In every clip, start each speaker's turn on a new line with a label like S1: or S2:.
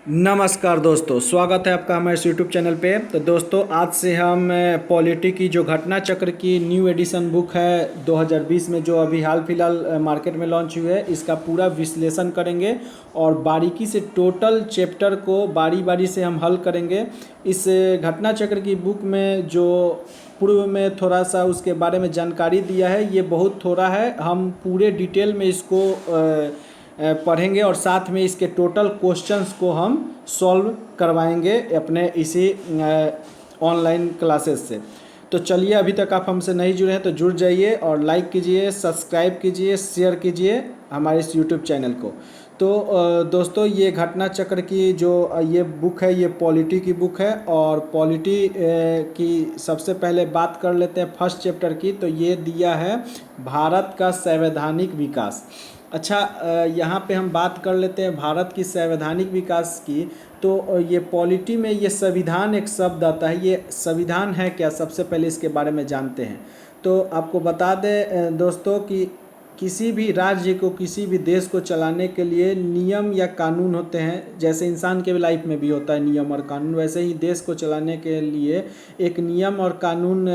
S1: नमस्कार दोस्तों, स्वागत है आपका हमारे यूट्यूब चैनल पे। तो दोस्तों, आज से हम पॉलिटी की जो घटना चक्र की न्यू एडिशन बुक है 2020 में, जो अभी हाल फिलहाल मार्केट में लॉन्च हुई है, इसका पूरा विश्लेषण करेंगे और बारीकी से टोटल चैप्टर को बारी बारी से हम हल करेंगे। इस घटना चक्र की बुक में जो पूर्व में थोड़ा सा उसके बारे में जानकारी दिया है, ये बहुत थोड़ा है। हम पूरे डिटेल में इसको पढ़ेंगे और साथ में इसके टोटल क्वेश्चंस को हम सॉल्व करवाएंगे अपने इसी ऑनलाइन क्लासेस से। तो चलिए, अभी तक आप हमसे नहीं जुड़े हैं तो जुड़ जाइए और लाइक कीजिए, सब्सक्राइब कीजिए, शेयर कीजिए हमारे इस यूट्यूब चैनल को। तो दोस्तों, ये घटना चक्र की जो ये बुक है, ये पॉलिटी की बुक है और पॉलिटी की सबसे पहले बात कर लेते हैं फर्स्ट चैप्टर की। तो ये दिया है भारत का संवैधानिक विकास। अच्छा, यहाँ पे हम बात कर लेते हैं भारत की संवैधानिक विकास की। तो ये पॉलिटी में ये संविधान एक शब्द आता है। ये संविधान है क्या, सबसे पहले इसके बारे में जानते हैं। तो आपको बता दें दोस्तों कि किसी भी राज्य को, किसी भी देश को चलाने के लिए नियम या कानून होते हैं। जैसे इंसान के लाइफ में भी होता है नियम और कानून, वैसे ही देश को चलाने के लिए एक नियम और कानून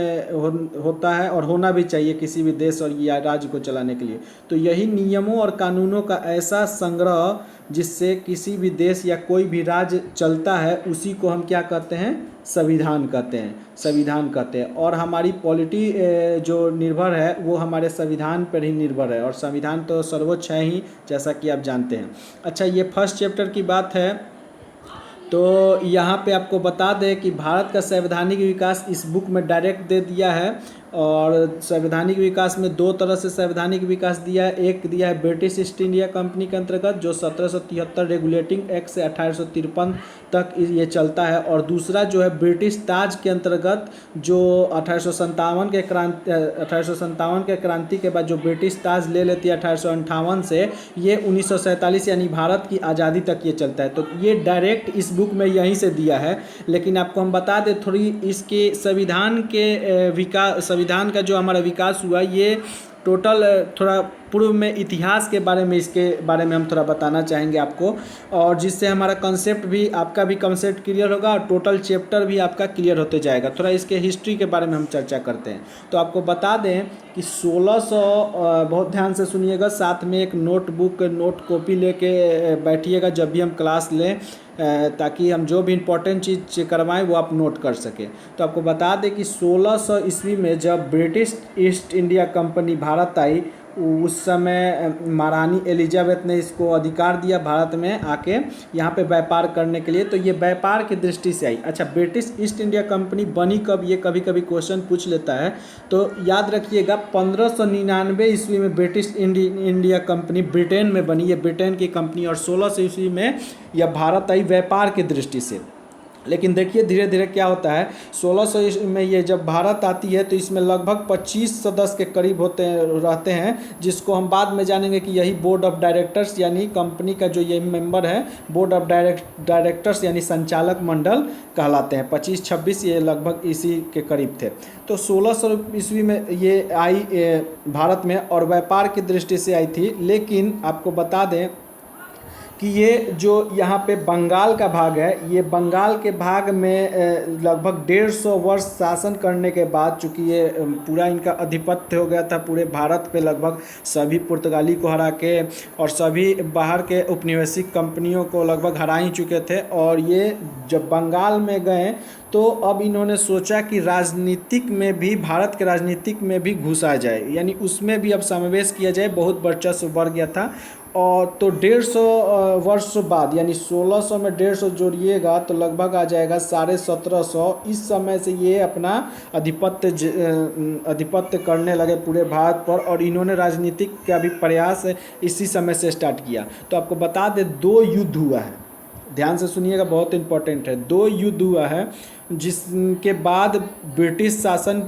S1: होता है और होना भी चाहिए किसी भी देश और या राज्य को चलाने के लिए। तो यही नियमों और कानूनों का ऐसा संग्रह जिससे किसी भी देश या कोई भी राज्य चलता है, उसी को हम क्या कहते हैं, संविधान कहते हैं। संविधान कहते हैं। और हमारी पॉलिटी जो निर्भर है वो हमारे संविधान पर ही निर्भर है और संविधान तो सर्वोच्च है ही, जैसा कि आप जानते हैं। अच्छा, ये फर्स्ट चैप्टर की बात है। तो यहाँ पे आपको बता दें कि भारत का संवैधानिक विकास इस बुक में डायरेक्ट दे दिया है। और संवैधानिक विकास में दो तरह से संवैधानिक विकास दिया है। एक दिया है ब्रिटिश ईस्ट इंडिया कंपनी के अंतर्गत, जो 1773 रेगुलेटिंग एक्ट से 1853 तक ये चलता है, और दूसरा जो है ब्रिटिश ताज के अंतर्गत, जो 1857 के क्रांति के बाद जो ब्रिटिश ताज ले लेती है 1858 से, ये 1947 यानी भारत की आज़ादी तक ये चलता है। तो ये डायरेक्ट इस बुक में यहीं से दिया है। लेकिन आपको हम बता दें थोड़ी इसके संविधान के संविधान का जो हमारा विकास हुआ, ये टोटल थोड़ा पूर्व में इतिहास के बारे में, इसके बारे में हम थोड़ा बताना चाहेंगे आपको, और जिससे हमारा कंसेप्ट भी, आपका भी कंसेप्ट क्लियर होगा और टोटल चैप्टर भी आपका क्लियर होते जाएगा। थोड़ा इसके हिस्ट्री के बारे में हम चर्चा करते हैं। तो आपको बता दें कि 1600, बहुत ध्यान से सुनिएगा, साथ में एक नोटबुक, नोट कॉपी लेके बैठिएगा जब भी हम क्लास लें, ताकि हम जो भी इम्पोर्टेंट चीज़ करवाएं वो आप नोट कर सकें। तो आपको बता दें कि 1600 ईस्वी में जब British East India company Bharat आई, उस समय महारानी एलिजाबेथ ने इसको अधिकार दिया भारत में आके यहाँ पे व्यापार करने के लिए। तो ये व्यापार की दृष्टि से आई। अच्छा, ब्रिटिश ईस्ट इंडिया कंपनी बनी कब, ये कभी कभी क्वेश्चन पूछ लेता है। तो याद रखिएगा 1599 ईस्वी में ब्रिटिश इंडिया कंपनी ब्रिटेन में बनी, ये ब्रिटेन की कंपनी, और 1600 ईस्वी में यह भारत आई व्यापार की दृष्टि से। लेकिन देखिए धीरे धीरे क्या होता है, 1600 में ये जब भारत आती है तो इसमें लगभग 25 सदस्य के करीब रहते हैं, जिसको हम बाद में जानेंगे कि यही बोर्ड ऑफ डायरेक्टर्स, यानी कंपनी का जो ये मेंबर है, बोर्ड ऑफ डायरेक्टर्स यानी संचालक मंडल कहलाते हैं। 25-26 ये लगभग इसी के करीब थे। तो 1600 ईस्वी में ये आई भारत में और व्यापार की दृष्टि से आई थी। लेकिन आपको बता दें कि ये जो यहाँ पे बंगाल का भाग है, ये बंगाल के भाग में लगभग 150 वर्ष शासन करने के बाद, चूँकि ये पूरा इनका आधिपत्य हो गया था पूरे भारत पे, लगभग सभी पुर्तगाली को हरा के और सभी बाहर के औपनिवेशिक कंपनियों को लगभग हरा ही चुके थे। और ये जब बंगाल में गए तो अब इन्होंने सोचा कि राजनीतिक में भी, भारत के राजनीतिक में भी घुसा जाए, यानी उसमें भी अब समावेश किया जाए। बहुत वर्चस्व बढ़ गया था। और तो 150 वर्ष बाद, यानी 1600 में 150 जोड़िएगा तो लगभग आ जाएगा 1750। इस समय से ये अपना आधिपत्य करने लगे पूरे भारत पर, और इन्होंने राजनीतिक का भी प्रयास इसी समय से स्टार्ट किया। तो आपको बता दें 2 युद्ध हुआ है, ध्यान से सुनिएगा, बहुत इंपॉर्टेंट है। 2 युद्ध हुआ है जिसके बाद ब्रिटिश शासन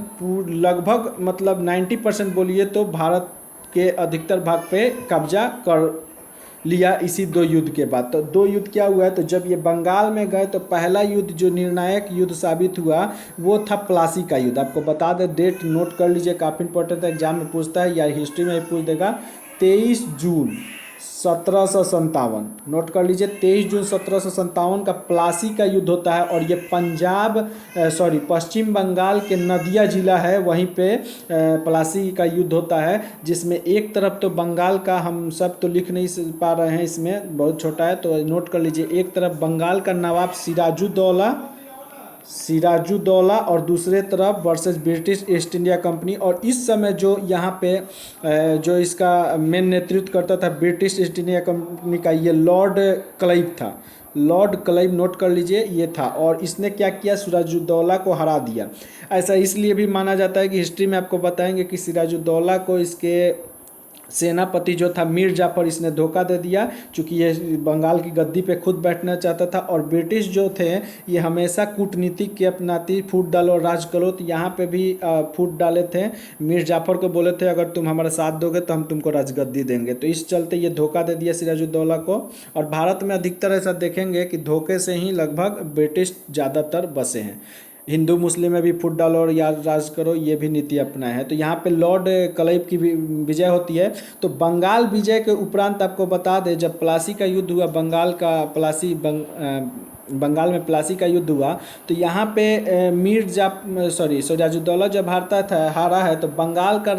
S1: लगभग, मतलब 90% बोलिए तो भारत के अधिकतर भाग पे कब्जा कर लिया इसी 2 युद्ध के बाद। तो 2 युद्ध क्या हुआ है, तो जब ये बंगाल में गए तो पहला युद्ध जो निर्णायक युद्ध साबित हुआ वो था प्लासी का युद्ध। आपको बता दें, डेट नोट कर लीजिए, काफ़ी इंपॉर्टेंट है, एग्जाम में पूछता है या हिस्ट्री में भी पूछ देगा। 23 जून 1757, नोट कर लीजिए 23 जून 1757 का प्लासी का युद्ध होता है। और ये पश्चिम बंगाल के नदिया जिला है, वहीं पे प्लासी का युद्ध होता है, जिसमें एक तरफ तो बंगाल का, हम सब तो लिख नहीं पा रहे हैं, इसमें बहुत छोटा है तो नोट कर लीजिए, एक तरफ बंगाल का नवाब सिराजुद्दौला और दूसरे तरफ versus British East India company. और इस समय जो यहाँ पे जो इसका मेन नेतृत्व करता था ब्रिटिश ईस्ट इंडिया कंपनी का, ये लॉर्ड क्लाइव था। लॉर्ड क्लाइव, नोट कर लीजिए, ये था। और इसने क्या किया, सिराजुद्दौला को हरा दिया। ऐसा इसलिए भी माना जाता है कि हिस्ट्री में आपको बताएंगे कि सिराजुद्दौला को इसके सेनापति जो था मीर जाफर, इसने धोखा दे दिया, क्योंकि ये बंगाल की गद्दी पे खुद बैठना चाहता था। और ब्रिटिश जो थे ये हमेशा कूटनीति के अपनाती, फूट डालो राज करो, तो यहाँ पे भी फूट डाले थे। मीर जाफर को बोले थे अगर तुम हमारा साथ दोगे तो हम तुमको राजगद्दी देंगे, तो इस चलते ये धोखा दे दिया सिराजुद्दौला को। और भारत में अधिकतर ऐसा देखेंगे कि धोखे से ही लगभग ब्रिटिश ज़्यादातर बसे हैं। हिंदू मुस्लिम में भी फुट डालो और याद राज करो, ये भी नीति अपनाए है। तो यहाँ पे लॉर्ड क्लाइव की भी विजय होती है। तो बंगाल विजय के उपरांत आपको बता दें, जब प्लासी का युद्ध हुआ, बंगाल में प्लासी का युद्ध हुआ, तो यहाँ पे सिराजुद्दौला जब हारा है, तो बंगाल का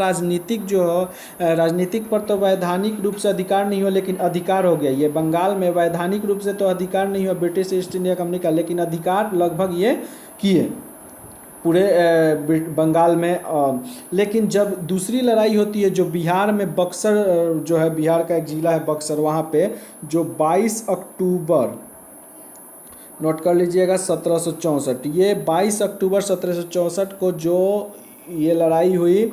S1: राजनीतिक पर तो वैधानिक रूप से अधिकार नहीं हुआ, लेकिन अधिकार हो गया। ये बंगाल में वैधानिक रूप से तो अधिकार नहीं हुआ ब्रिटिश ईस्ट इंडिया कंपनी का, लेकिन अधिकार लगभग ये किए पूरे बंगाल में। लेकिन जब दूसरी लड़ाई होती है, जो बिहार में बक्सर जो है, बिहार का एक ज़िला है बक्सर, वहाँ पे जो 22 अक्टूबर, नोट कर लीजिएगा 1764, ये 22 अक्टूबर 1764 को जो ये लड़ाई हुई,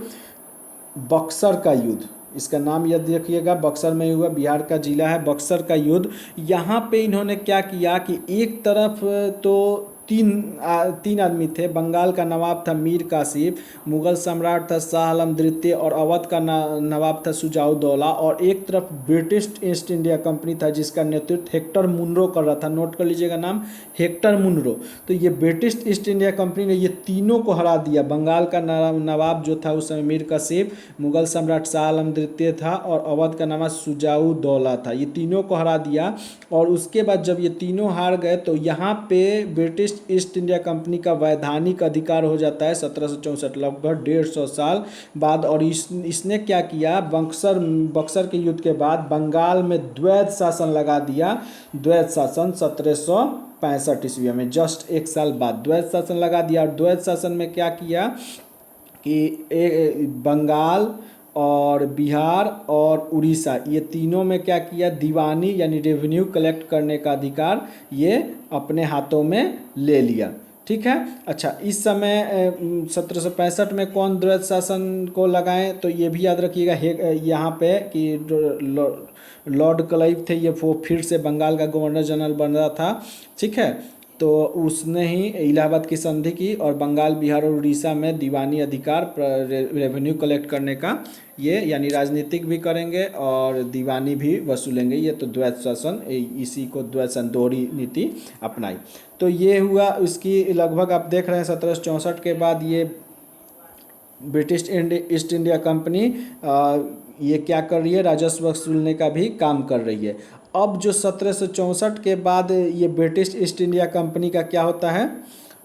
S1: बक्सर का युद्ध, इसका नाम याद रखिएगा, बक्सर में हुआ, बिहार का जिला है बक्सर का युद्ध। यहाँ पे इन्होंने क्या किया कि एक तरफ तो तीन आदमी थे। बंगाल का नवाब था मीर कासिम, मुगल सम्राट था शाह आलम द्वितीय, और अवध का नवाब था शुजाउद्दौला। और एक तरफ ब्रिटिश ईस्ट इंडिया कंपनी था, जिसका नेतृत्व हेक्टर मुनरो कर रहा था। नोट कर लीजिएगा नाम, हेक्टर मुनरो। तो ये ब्रिटिश ईस्ट इंडिया कंपनी ने ये तीनों को हरा दिया। बंगाल का नवाब जो था उस समय मीर कासिम, मुगल सम्राट शाह आलम द्वितीय था, और अवध का नवाब शुजाउद्दौला था। ये तीनों को हरा दिया। और उसके बाद जब ये तीनों हार गए, तो यहाँ पे ब्रिटिश ईस्ट इंडिया कंपनी का वैधानिक अधिकार हो जाता है 1764, लगभग 150 साल बाद। और इसने क्या किया, बक्सर के युद्ध के बाद बंगाल में द्वैध शासन लगा दिया। द्वैध शासन 1765 ईस्वी में, जस्ट एक साल बाद द्वैध शासन लगा दिया। और द्वैध शासन में क्या किया कि बंगाल और बिहार और उड़ीसा, ये तीनों में क्या किया, दीवानी यानी रेवेन्यू कलेक्ट करने का अधिकार ये अपने हाथों में ले लिया। ठीक है। अच्छा, इस समय 1765 में कौन द्वैध शासन को लगाएं, तो ये भी याद रखिएगा यहाँ पे कि लॉर्ड क्लाइव थे, ये वो फिर से बंगाल का गवर्नर जनरल बन रहा था। ठीक है, तो उसने ही इलाहाबाद की संधि की और बंगाल, बिहार और उड़ीसा में दीवानी अधिकार, रेवेन्यू कलेक्ट करने का, ये यानी राजनीतिक भी करेंगे और दीवानी भी वसूलेंगे। ये तो द्वैध शासन, इसी को द्वैध शासन, दोहरी नीति अपनाई। तो ये हुआ इसकी लगभग आप देख रहे हैं 1764 के बाद ये ब्रिटिश ईस्ट इंडिया कंपनी ये क्या कर रही है, राजस्व वसूलने का भी काम कर रही है। अब जो 1764 के बाद ये ब्रिटिश ईस्ट इंडिया कंपनी का क्या होता है,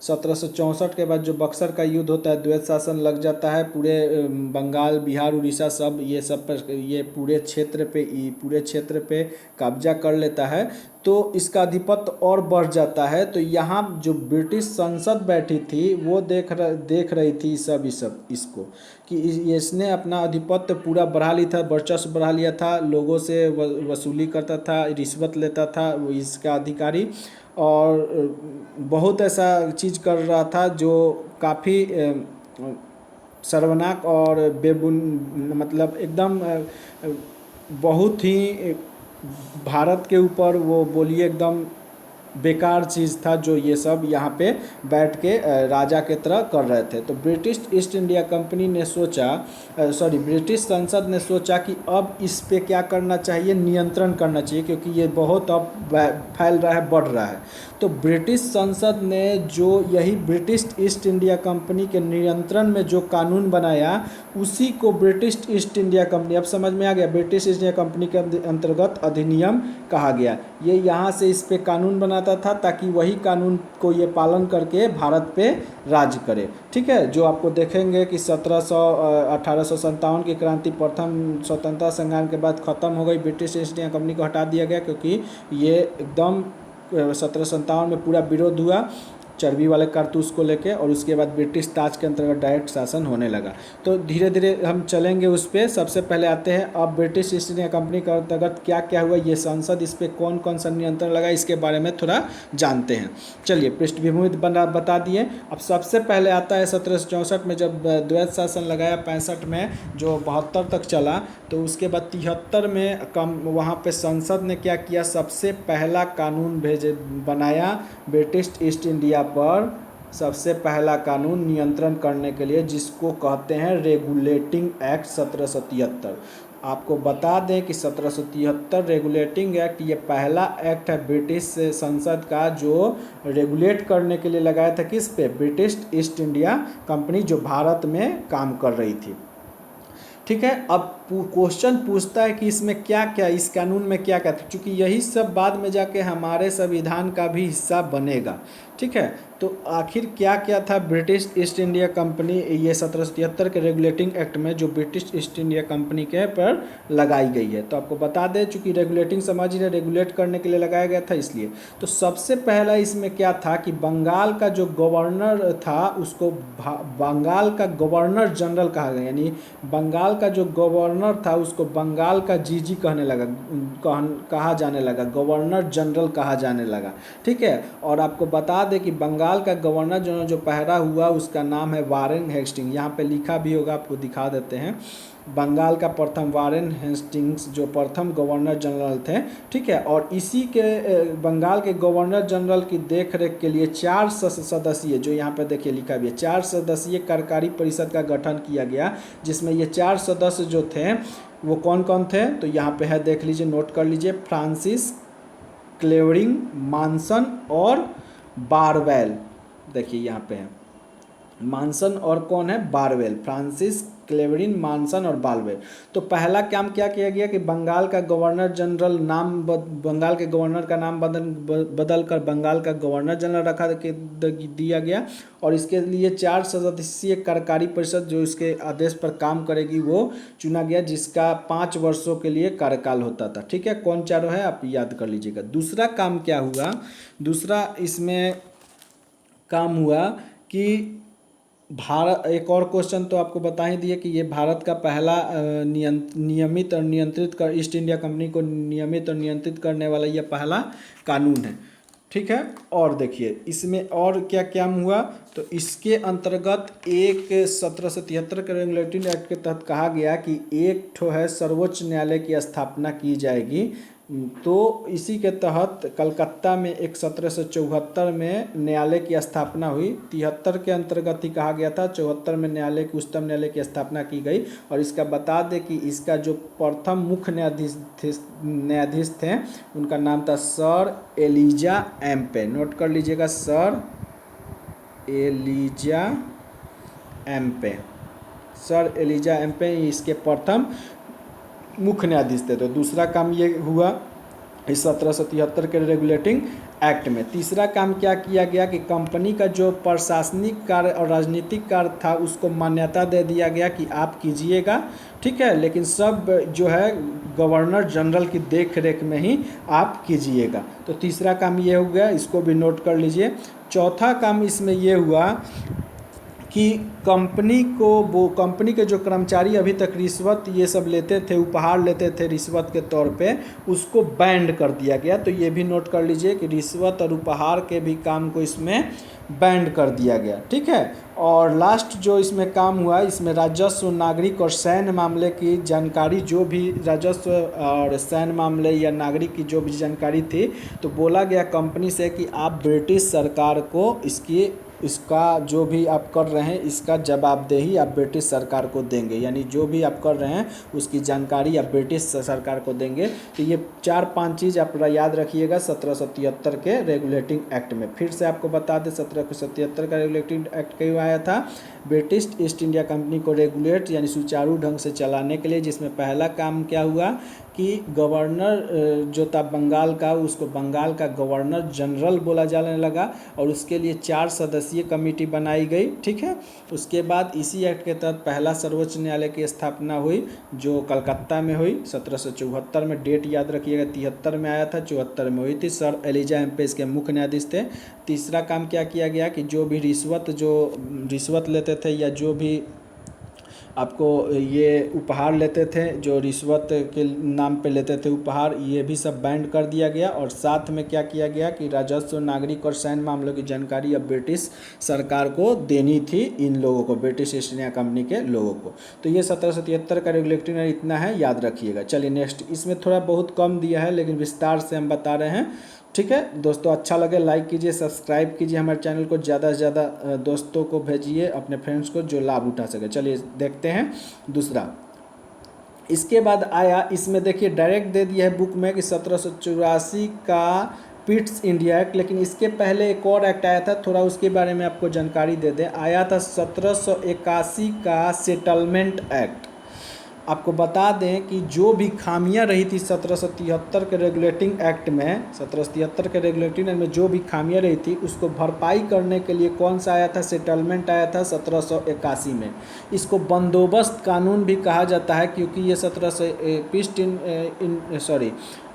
S1: 1764 के बाद जो बक्सर का युद्ध होता है, द्वैध शासन लग जाता है पूरे बंगाल, बिहार, उड़ीसा, सब ये सब पर, ये पूरे क्षेत्र पे कब्जा कर लेता है। तो इसका आधिपत्य और बढ़ जाता है। तो यहाँ जो ब्रिटिश संसद बैठी थी वो देख रही थी इसको कि इसने अपना आधिपत्य पूरा बढ़ा लिया था, वर्चस्व बढ़ा लिया था, लोगों से वसूली करता था, रिश्वत लेता था वो इसका अधिकारी, और बहुत ऐसा चीज़ कर रहा था जो काफ़ी शर्मनाक और मतलब एकदम बहुत ही भारत के ऊपर वो बोलिए एकदम बेकार चीज़ था जो ये सब यहाँ पे बैठ के राजा के तरह कर रहे थे। तो ब्रिटिश ईस्ट इंडिया कंपनी ने सोचा, ब्रिटिश संसद ने सोचा कि अब इस पे क्या करना चाहिए, नियंत्रण करना चाहिए, क्योंकि ये बहुत अब फैल रहा है, बढ़ रहा है। तो ब्रिटिश संसद ने जो यही ब्रिटिश ईस्ट इंडिया कंपनी के नियंत्रण में जो कानून बनाया, उसी को ब्रिटिश ईस्ट इंडिया कंपनी, अब समझ में आ गया, ब्रिटिश ईस्ट इंडिया कंपनी के अंतर्गत अधिनियम कहा गया। ये यहाँ से इस पे कानून बनाता था ताकि वही कानून को ये पालन करके भारत पे राज करे। ठीक है, जो आपको देखेंगे कि 1857 की क्रांति, प्रथम स्वतंत्रता संग्राम के बाद ख़त्म हो गई, ब्रिटिश ईस्ट इंडिया कंपनी को हटा दिया गया, क्योंकि ये एकदम 1757 में पूरा विरोध हुआ चर्बी वाले कारतूस को लेके, और उसके बाद ब्रिटिश ताज के अंतर्गत डायरेक्ट शासन होने लगा। तो धीरे धीरे हम चलेंगे उस पर। सबसे पहले आते हैं अब ब्रिटिश ईस्ट इंडिया कंपनी के अंतर्गत क्या क्या हुआ, ये संसद, इस पर कौन कौन सा नियंत्रण लगा, इसके बारे में थोड़ा जानते हैं। चलिए, पृष्ठभूमि बता दिए। अब सबसे पहले आता है 1764 में जब द्वैत शासन लगाया, 65 में जो 72 तक चला, तो उसके बाद 73 में वहाँ पे संसद ने क्या किया, सबसे पहला कानून बनाया ब्रिटिश ईस्ट इंडिया पर, सबसे पहला कानून नियंत्रण करने के लिए, जिसको कहते हैं रेगुलेटिंग एक्ट 1773। आपको बता दें कि 1773 रेगुलेटिंग एक्ट ये पहला एक्ट है ब्रिटिश संसद का जो रेगुलेट करने के लिए लगाया था, किस पे, ब्रिटिश ईस्ट इंडिया कंपनी जो भारत में काम कर रही थी। ठीक है, अब क्वेश्चन पूछता है कि इसमें क्या क्या, इस कानून में क्या क्या था, क्योंकि यही सब बाद में जाके हमारे संविधान का भी हिस्सा बनेगा। ठीक है, तो आखिर क्या क्या था ब्रिटिश ईस्ट इंडिया कंपनी, ये 1773 के रेगुलेटिंग एक्ट में जो ब्रिटिश ईस्ट इंडिया कंपनी के पर लगाई गई है। तो आपको बता दें, चूँकि रेगुलेटिंग समझ ही रेगुलेट करने के लिए लगाया गया था, इसलिए। तो सबसे पहला इसमें क्या था कि बंगाल का जो गवर्नर था उसको बंगाल का गवर्नर जनरल कहा गया, यानी बंगाल का जो गवर्नर था उसको बंगाल का जीजी कहा जाने लगा, गवर्नर जनरल कहा जाने लगा। ठीक है, और आपको बता दें कि बंगाल का गवर्नर जनरल जो पहला हुआ उसका नाम है वारेन हेस्टिंग्स, यहाँ पे लिखा भी होगा, आपको दिखा देते हैं। बंगाल का प्रथम वारेन हेस्टिंग्स जो प्रथम गवर्नर जनरल थे। ठीक है, और इसी के बंगाल के गवर्नर जनरल की देखरेख के लिए 4 सदस्यीय, जो यहाँ पे देखिए लिखा भी है, 4 सदस्यीय कार्यकारी परिषद का गठन किया गया, जिसमें ये 4 सदस्य जो थे वो कौन कौन थे, तो यहाँ पे है, देख लीजिए, नोट कर लीजिए, फ्रांसिस, क्लेवरिंग, मानसन और बारवेल। देखिए यहाँ पे है मानसन और कौन है, बारवेल, फ्रांसिस, क्लेवरिन, मानसन और बारवेल। तो पहला काम क्या किया गया कि बंगाल का गवर्नर जनरल बंगाल के गवर्नर का नाम बदल कर बंगाल का गवर्नर जनरल रखा दिया गया, और इसके लिए 4 सदस्यीय कार्यकारी परिषद जो इसके आदेश पर काम करेगी वो चुना गया, जिसका 5 वर्षों के लिए कार्यकाल होता था। ठीक है, कौन चारों है आप याद कर लीजिएगा। दूसरा काम क्या हुआ, दूसरा इसमें काम हुआ कि भारत, एक और क्वेश्चन तो आपको बता ही दिए कि ये भारत का पहला नियमित और नियंत्रित कर ईस्ट इंडिया कंपनी को नियमित और नियंत्रित करने वाला ये पहला कानून है। ठीक है, और देखिए इसमें और क्या क्या हुआ, तो इसके अंतर्गत एक 1773 के रेगुलेटिंग एक्ट के तहत कहा गया कि एक ठो है सर्वोच्च न्यायालय की स्थापना की जाएगी। तो इसी के तहत कलकत्ता में एक 1774 में न्यायालय की स्थापना हुई। 73 के अंतर्गत ही कहा गया था, 74 में न्यायालय की, उच्चतम न्यायालय की स्थापना की गई। और इसका बता दें कि इसका जो प्रथम मुख्य न्यायाधीश थे उनका नाम था सर एलिजा एम्पे। नोट कर लीजिएगा, sir Elijah Impey, sir Elijah Impey इसके प्रथम मुख्य न्यायाधीश थे। तो दूसरा काम ये हुआ इस 1773 के रेगुलेटिंग एक्ट में। तीसरा काम क्या किया गया कि कंपनी का जो प्रशासनिक कार्य और राजनीतिक कार्य था उसको मान्यता दे दिया गया कि आप कीजिएगा। ठीक है, लेकिन सब जो है गवर्नर जनरल की देख रेख में ही आप कीजिएगा। तो तीसरा काम ये हो गया, इसको भी नोट कर लीजिए। चौथा काम इसमें ये हुआ कि कंपनी के जो कर्मचारी अभी तक रिश्वत ये सब लेते थे, उपहार लेते थे रिश्वत के तौर पे, उसको बैंड कर दिया गया। तो ये भी नोट कर लीजिए कि रिश्वत और उपहार के भी काम को इसमें बैंड कर दिया गया, ठीक है। और लास्ट जो इसमें काम हुआ, इसमें राजस्व, नागरिक और सैन्य मामले की जानकारी, जो भी राजस्व और सैन्य मामले या नागरिक की जो भी जानकारी थी, तो बोला गया कंपनी से कि आप ब्रिटिश सरकार को इसका जो भी आप कर रहे हैं इसका जवाबदेही आप ब्रिटिश सरकार को देंगे, यानी जो भी आप कर रहे हैं उसकी जानकारी आप ब्रिटिश सरकार को देंगे। तो ये 4-5 चीज़ आप याद रखिएगा 1773 के रेगुलेटिंग एक्ट में। फिर से आपको बता दें 1773 का रेगुलेटिंग एक्ट क्यों आया था। ब्रिटिश ईस्ट इंडिया कंपनी को रेगुलेट यानी सुचारू ढंग से चलाने के लिए, जिसमें पहला काम क्या हुआ कि गवर्नर जो था बंगाल का, उसको बंगाल का गवर्नर जनरल बोला जाने लगा और उसके लिए 4 सदस्यीय कमेटी बनाई गई, ठीक है। उसके बाद इसी एक्ट के तहत पहला सर्वोच्च न्यायालय की स्थापना हुई जो कलकत्ता में हुई 1774 में। डेट याद रखिएगा, 73 में आया था, 74 में हुई थी। सर एलिजा एम्पेस के मुख्य न्यायाधीश थे। तीसरा काम क्या किया गया कि जो भी रिश्वत लेते थे या जो भी आपको ये उपहार लेते थे, जो रिश्वत के नाम पे लेते थे उपहार, ये भी सब बैंड कर दिया गया। और साथ में क्या किया गया कि राजस्व, नागरिक और सैन्य मामलों की जानकारी अब ब्रिटिश सरकार को देनी थी, इन लोगों को, ब्रिटिश ईस्ट इंडिया कंपनी के लोगों को। तो ये 1773 का रेगुलेटिंग एक्ट इतना है, याद रखिएगा। चलिए नेक्स्ट, इसमें थोड़ा बहुत कम दिया है लेकिन विस्तार से हम बता रहे हैं, ठीक है दोस्तों। अच्छा लगे लाइक कीजिए, सब्सक्राइब कीजिए हमारे चैनल को, ज़्यादा से ज़्यादा दोस्तों को भेजिए, अपने फ्रेंड्स को जो लाभ उठा सके। चलिए देखते हैं दूसरा। इसके बाद आया, इसमें देखिए डायरेक्ट दे दिया है बुक में कि 1784 का पिट्स इंडिया एक्ट, लेकिन इसके पहले एक और एक्ट आया था, थोड़ा उसके बारे में आपको जानकारी दे दें। आया था 1781 का सेटलमेंट एक्ट। आपको बता दें कि जो भी खामियां रही थी 1773 के रेगुलेटिंग एक्ट में, 1773 के रेगुलेटिंग एक्ट में जो भी खामियां रही थी उसको भरपाई करने के लिए कौन सा आया था, सेटलमेंट आया था 1781 में। इसको बंदोबस्त कानून भी कहा जाता है क्योंकि ये 17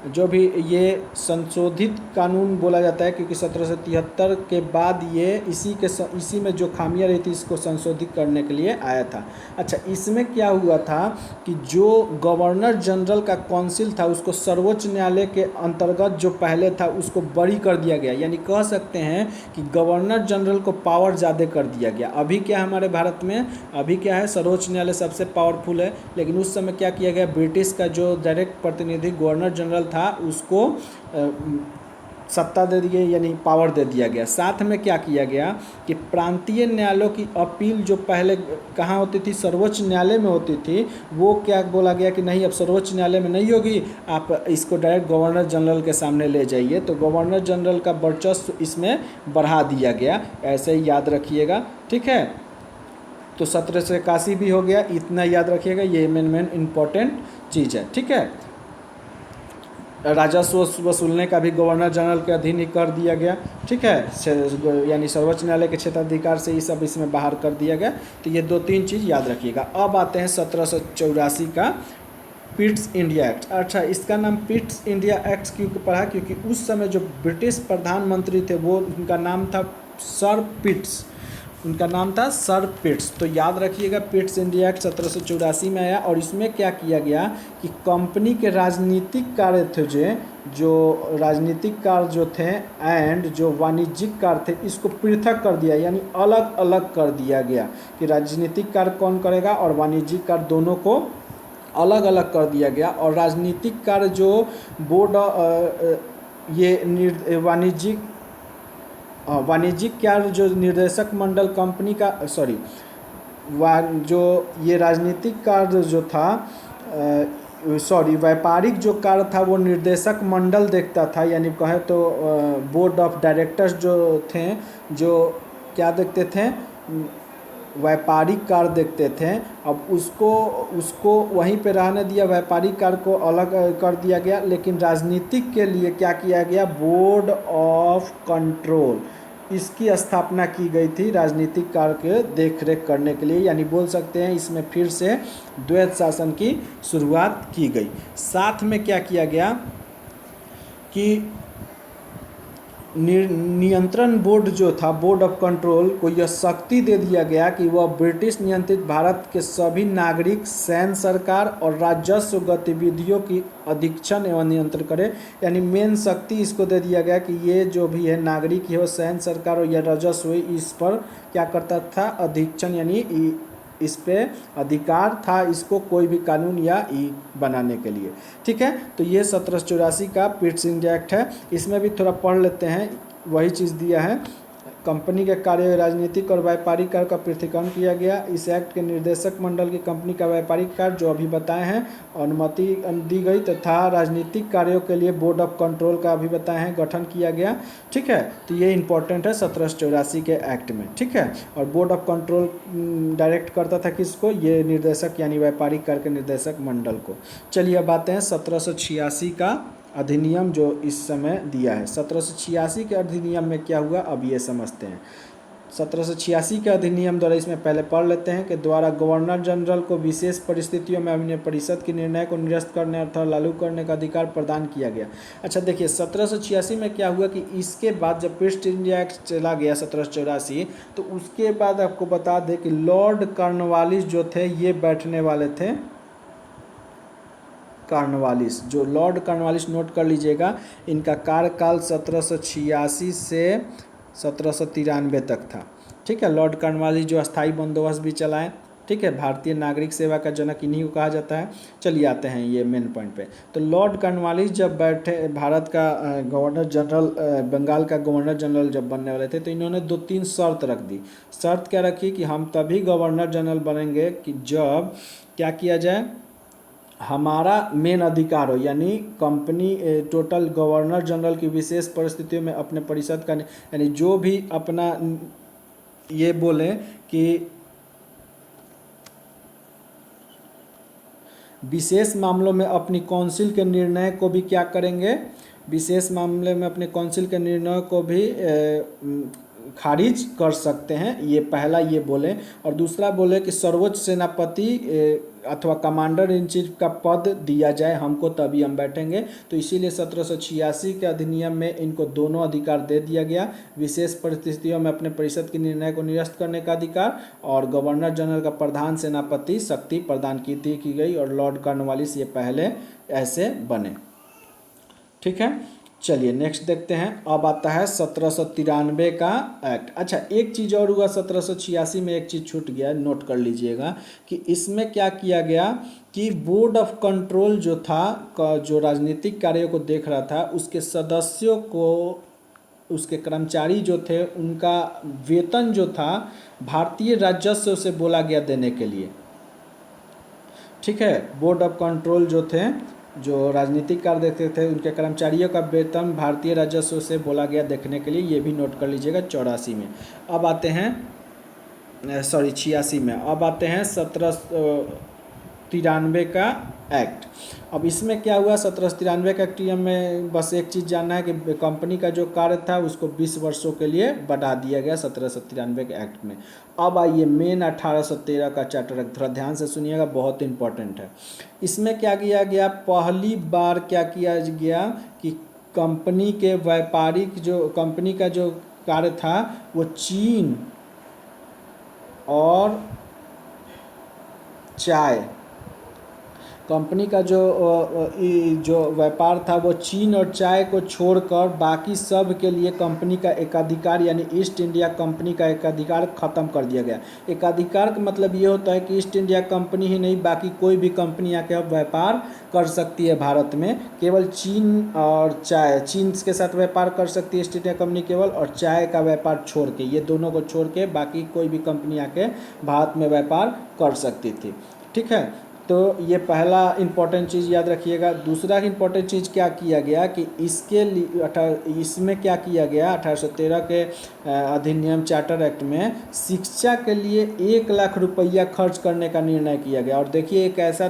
S1: जो भी ये संशोधित कानून बोला जाता है क्योंकि 1773 के बाद ये इसी में जो खामियां रही थी इसको संशोधित करने के लिए आया था। अच्छा, इसमें क्या हुआ था कि जो गवर्नर जनरल का काउंसिल था उसको सर्वोच्च न्यायालय के अंतर्गत जो पहले था उसको बरी कर दिया गया, यानी कह सकते हैं कि गवर्नर जनरल को पावर ज़्यादा कर दिया गया। अभी क्या हमारे भारत में अभी क्या है, सर्वोच्च न्यायालय सबसे पावरफुल है, लेकिन उस समय क्या किया गया, ब्रिटिश का जो डायरेक्ट प्रतिनिधि गवर्नर जनरल था उसको सत्ता दे दी गई, यानी पावर दे दिया गया। साथ में क्या किया गया कि प्रांतीय न्यायालयों की अपील जो पहले कहाँ होती थी, सर्वोच्च न्यायालय में होती थी, वो क्या बोला गया कि नहीं, अब सर्वोच्च न्यायालय में नहीं होगी, आप इसको डायरेक्ट गवर्नर जनरल के सामने ले जाइए। तो गवर्नर जनरल का वर्चस्व इसमें बढ़ा दिया गया, ऐसे ही याद रखिएगा, ठीक है। तो 1781 भी हो गया, इतना याद रखिएगा, ये मेन इम्पोर्टेंट चीज़ है, ठीक है। राजस्व वसूलने का भी गवर्नर जनरल के अधीन ही कर दिया गया, ठीक है, यानी सर्वोच्च न्यायालय के क्षेत्राधिकार से ये सब इसमें बाहर कर दिया गया। तो ये 2-3 चीज़ याद रखिएगा। अब आते हैं 1784 का पिट्स इंडिया एक्ट। अच्छा, इसका नाम पिट्स इंडिया एक्ट क्यों पड़ा, क्योंकि उस समय जो ब्रिटिश प्रधानमंत्री थे वो, उनका नाम था सर पिट्स, उनका नाम था सर पिट्स। तो याद रखिएगा पिट्स इंडिया एक्ट 1784 में आया। और इसमें क्या किया गया कि कंपनी के राजनीतिक कार्य थे, जो राजनीतिक कार्य जो थे एंड जो वाणिज्यिक कार्य थे, इसको पृथक कर दिया, यानी अलग अलग कर दिया गया कि राजनीतिक कार्य कौन करेगा और वाणिज्यिक कार्य दोनों को अलग अलग कर दिया गया। और राजनीतिक कार्य जो बोर्ड ये वाणिज्यिक कार्य जो निर्देशक मंडल कंपनी का जो ये राजनीतिक कार्य जो था व्यापारिक जो कार्य था वो निर्देशक मंडल देखता था, यानी कहे तो बोर्ड ऑफ डायरेक्टर्स जो थे, जो क्या देखते थे, व्यापारिक कार्य देखते थे। अब उसको वहीं पे रहने दिया, व्यापारिक कार्य को अलग कर दिया गया। लेकिन राजनीतिक के लिए क्या किया गया, बोर्ड ऑफ कंट्रोल, इसकी स्थापना की गई थी राजनीतिक कार्य के देख रेख करने के लिए, यानी बोल सकते हैं इसमें फिर से द्वैत शासन की शुरुआत की गई। साथ में क्या किया गया कि नियंत्रण बोर्ड जो था, बोर्ड ऑफ कंट्रोल को यह शक्ति दे दिया गया कि वह ब्रिटिश नियंत्रित भारत के सभी नागरिक, सैन्य, सरकार और राजस्व गतिविधियों की अधीक्षण एवं नियंत्रण करे। यानी मेन शक्ति इसको दे दिया गया कि ये जो भी है नागरिक हो, सैन्य, सरकार और या राजस्व हो, इस पर क्या करता था, अधीक्षण, यानी इस पे अधिकार था इसको कोई भी कानून या बनाने के लिए। ठीक है, तो ये 1784 का पिट्स इंडिया एक्ट है। इसमें भी थोड़ा पढ़ लेते हैं, वही चीज़ दिया है। कंपनी के कार्य, राजनीतिक और व्यापारिक कार्य का पृथक्करण किया गया। इस एक्ट के निर्देशक मंडल की कंपनी का व्यापारिक कार्य जो अभी बताए हैं अनुमति दी गई, तथा राजनीतिक कार्यों के लिए बोर्ड ऑफ कंट्रोल का अभी बताए हैं गठन किया गया। ठीक है, तो ये इंपॉर्टेंट है 1784 के एक्ट में। ठीक है, और बोर्ड ऑफ कंट्रोल डायरेक्ट करता था किसको, ये निर्देशक यानी व्यापारिक कार्य के निर्देशक मंडल को। चलिए अब आते हैं 1786 का अधिनियम जो इस समय दिया है। 1786 के अधिनियम में क्या हुआ अब ये समझते हैं। 1786 के अधिनियम द्वारा, इसमें पहले पढ़ लेते हैं कि द्वारा गवर्नर जनरल को विशेष परिस्थितियों में अपने परिषद के निर्णय को निरस्त करने अर्थात लागू करने का अधिकार प्रदान किया गया। अच्छा देखिए 1786 में क्या हुआ कि इसके बाद जब ईस्ट इंडिया एक्ट चला गया 1784, तो उसके बाद आपको बता दें कि लॉर्ड कॉर्नवालिस जो थे ये बैठने वाले थे। कॉर्नवालिस, जो लॉर्ड कॉर्नवालिस, नोट कर लीजिएगा, इनका कार्यकाल 1786 से 1793 तक था। ठीक है, लॉर्ड कॉर्नवालिस जो अस्थाई बंदोबस्त भी चलाए। ठीक है, भारतीय नागरिक सेवा का जनक इन्हीं को कहा जाता है। चलिए आते हैं ये मेन पॉइंट पे। तो लॉर्ड कॉर्नवालिस जब बैठे, भारत का गवर्नर जनरल, बंगाल का गवर्नर जनरल जब बनने वाले थे, तो इन्होंने 2-3 शर्त रख दी। शर्त क्या रखी कि हम तभी गवर्नर जनरल बनेंगे कि जब क्या किया जाए, हमारा मेन अधिकार हो, यानी कंपनी टोटल गवर्नर जनरल की विशेष परिस्थितियों में अपने परिषद का, यानी जो भी अपना ये बोले कि विशेष मामलों में अपनी काउंसिल के निर्णय को भी क्या करेंगे, विशेष मामले में अपने काउंसिल के निर्णय को भी खारिज कर सकते हैं। ये पहला ये बोले, और दूसरा बोले कि सर्वोच्च सेनापति अथवा कमांडर इन चीफ का पद दिया जाए हमको, तभी हम बैठेंगे। तो इसीलिए 1786 के अधिनियम में इनको दोनों अधिकार दे दिया गया, विशेष परिस्थितियों में अपने परिषद के निर्णय को निरस्त करने का अधिकार, और गवर्नर जनरल का प्रधान सेनापति शक्ति प्रदान की गई, और लॉर्ड कॉर्नवालिस ये पहले ऐसे बने। ठीक है, चलिए नेक्स्ट देखते हैं। अब आता है 1793 का एक्ट। अच्छा एक चीज़ और हुआ 1786 में, एक चीज़ छूट गया, नोट कर लीजिएगा कि इसमें क्या किया गया कि बोर्ड ऑफ कंट्रोल जो था, जो राजनीतिक कार्यों को देख रहा था, उसके सदस्यों को, उसके कर्मचारी जो थे, उनका वेतन जो था भारतीय राजस्व से बोला गया देने के लिए। ठीक है, बोर्ड ऑफ कंट्रोल जो थे, जो राजनीतिक कार्य देखते थे, उनके कर्मचारियों का वेतन भारतीय राजस्व से बोला गया देखने के लिए, ये भी नोट कर लीजिएगा 84 में। अब आते हैं 86 में। अब आते हैं 1793 का एक्ट। अब इसमें क्या हुआ 1793 का एक्ट में, बस एक चीज़ जानना है कि कंपनी का जो कार्य था उसको 20 वर्षों के लिए बढ़ा दिया गया 1793 के एक्ट में। अब आइए मेन 1813 का चैप्टर, थोड़ा ध्यान से सुनिएगा, बहुत इंपॉर्टेंट है। इसमें क्या किया गया, पहली बार क्या किया गया कि कंपनी के व्यापारिक, जो कंपनी का जो कार्य था वो चीन और चाय, कंपनी का जो व्यापार था वो चीन और चाय को छोड़कर बाकी सब के लिए कंपनी का एकाधिकार, यानी ईस्ट इंडिया कंपनी का एकाधिकार ख़त्म कर दिया गया। एकाधिकार का मतलब ये होता है कि ईस्ट इंडिया कंपनी ही नहीं, बाकी कोई भी कंपनी आके अब व्यापार कर सकती है भारत में। केवल चीन और चाय, चीन के साथ व्यापार कर सकती है ईस्ट इंडिया कंपनी केवल, और चाय का व्यापार छोड़ के, ये दोनों को छोड़ के बाकी कोई भी कंपनी आके भारत में व्यापार कर सकती थी। ठीक है, तो ये पहला इंपॉर्टेंट चीज़ याद रखिएगा। दूसरा इंपॉर्टेंट चीज़ क्या किया गया कि इसके लिए इसमें क्या किया गया 1813 के अधिनियम चार्टर एक्ट में, शिक्षा के लिए 1 लाख रुपया खर्च करने का निर्णय किया गया। और देखिए एक ऐसा,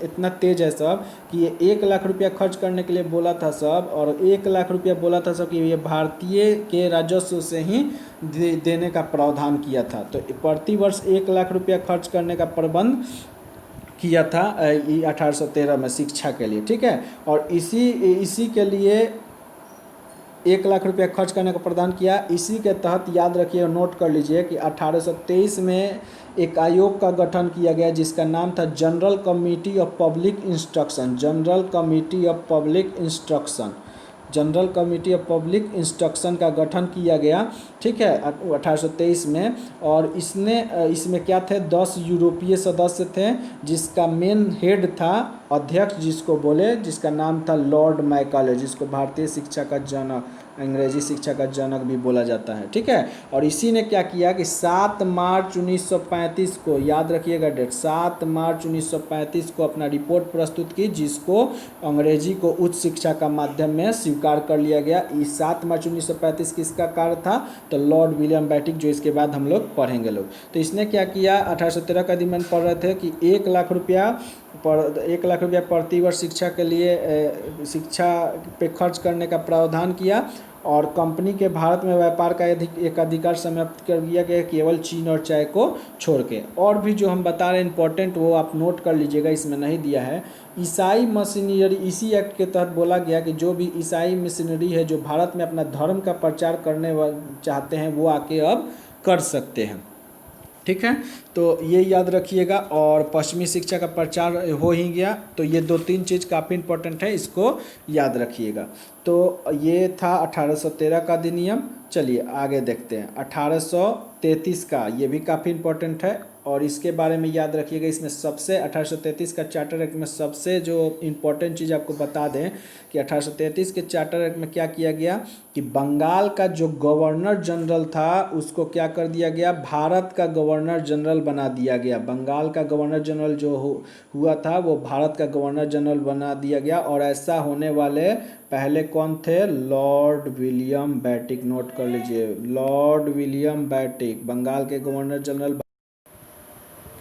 S1: इतना तेज है सब कि ये 1 लाख रुपया खर्च करने के लिए बोला था सब, और 1 लाख रुपया बोला था सब कि ये भारतीय के राजस्व से ही देने का प्रावधान किया था। तो प्रति वर्ष 1 लाख रुपया खर्च करने का प्रबंध किया था 1813 में शिक्षा के लिए। ठीक है, और इसी के लिए 1 लाख रुपया खर्च करने का प्रावधान किया। इसी के तहत याद रखिए, नोट कर लीजिए कि 1823 में एक आयोग का गठन किया गया जिसका नाम था general committee of public instruction. General committee of public instruction, general committee of public instruction का गठन किया गया, ठीक है, 1823 में। और इसमें क्या थे, 10 यूरोपीय सदस्य थे, जिसका मेन हेड था, अध्यक्ष जिसको बोले, जिसका नाम था लॉर्ड मैकाले, जिसको भारतीय शिक्षा का जनक, अंग्रेजी शिक्षा का जनक भी बोला जाता है, ठीक है। और इसी ने क्या किया कि 7 मार्च 1935 को, याद रखिएगा डेट, 7 मार्च 1935 को अपना रिपोर्ट प्रस्तुत की, जिसको अंग्रेजी को उच्च शिक्षा का माध्यम में स्वीकार कर लिया गया। इस 7 मार्च 1935 किसका कार्य था, तो लॉर्ड विलियम बेटिक, जो इसके बाद हम लोग पढ़ेंगे लोग। तो इसने क्या किया, 1813 का अधिनियम पढ़ रहे थे कि 1 लाख रुपया प्रति वर्ष शिक्षा के लिए शिक्षा पे खर्च करने का प्रावधान किया। और कंपनी के भारत में व्यापार का एक अधिकार समाप्त कर दिया गया, केवल चीन और चाय को छोड़ के। और भी जो हम बता रहे हैं इंपॉर्टेंट, वो आप नोट कर लीजिएगा, इसमें नहीं दिया है। ईसाई मशीनरी, इसी एक्ट के तहत बोला गया कि जो भी ईसाई मिशनरी है, जो भारत में अपना धर्म का प्रचार करने चाहते हैं, वो आके अब कर सकते हैं, ठीक है। तो ये याद रखिएगा। और पश्चिमी शिक्षा का प्रचार हो ही गया। तो ये 2-3 चीज़ काफ़ी इंपॉर्टेंट है, इसको याद रखिएगा। तो ये था 1813 का अधिनियम। चलिए आगे देखते हैं 1833 का, ये भी काफ़ी इंपॉर्टेंट है और इसके बारे में याद रखिएगा। इसमें सबसे 1833 का चार्टर एक्ट में सबसे जो इम्पोर्टेंट चीज़ आपको बता दें कि 1833 के चार्टर एक्ट में क्या किया गया कि बंगाल का जो गवर्नर जनरल था उसको क्या कर दिया गया, भारत का गवर्नर जनरल बना दिया गया। बंगाल का गवर्नर जनरल जो हुआ था वो भारत का गवर्नर जनरल बना दिया गया। और ऐसा होने वाले पहले कौन थे, लॉर्ड विलियम बेटिक, नोट कर लीजिए, लॉर्ड विलियम बेटिक बंगाल के गवर्नर जनरल।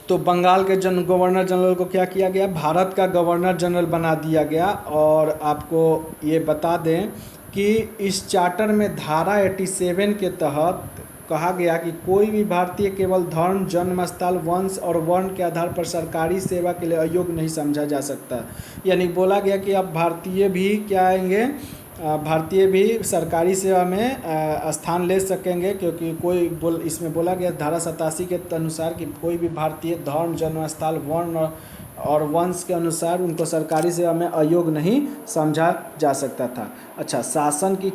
S1: तो बंगाल के गवर्नर जनरल को क्या किया गया, भारत का गवर्नर जनरल बना दिया गया। और आपको ये बता दें कि इस चार्टर में धारा 87 के तहत कहा गया कि कोई भी भारतीय केवल धर्म, जन्म स्थल, वंश और वर्ण के आधार पर सरकारी सेवा के लिए अयोग्य नहीं समझा जा सकता। यानी बोला गया कि अब भारतीय भी क्या आएंगे, भारतीय भी सरकारी सेवा में स्थान ले सकेंगे, क्योंकि इसमें बोला गया धारा 87 के अनुसार कि कोई भी भारतीय धर्म, जन्म स्थल, वर्ण और वंश के अनुसार उनको सरकारी सेवा में अयोग्य नहीं समझा जा सकता था। अच्छा, शासन की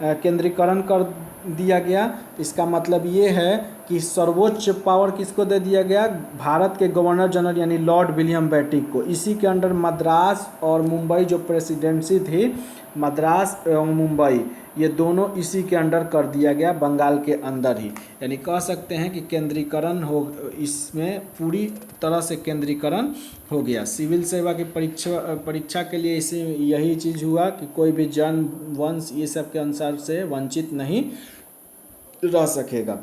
S1: केंद्रीकरण कर दिया गया। इसका मतलब ये है कि सर्वोच्च पावर किसको दे दिया गया, भारत के गवर्नर जनरल यानी लॉर्ड विलियम बेटिक को। इसी के अंडर मद्रास और मुंबई जो प्रेसिडेंसी थी, मद्रास एवं मुंबई, ये दोनों इसी के अंडर कर दिया गया, बंगाल के अंदर ही। यानी कह सकते हैं कि केंद्रीकरण हो, इसमें पूरी तरह से केंद्रीकरण हो गया। सिविल सेवा की परीक्षा के लिए इसे यही चीज़ हुआ कि कोई भी जन्म, वंश, ये सब के अनुसार से वंचित नहीं रह सकेगा।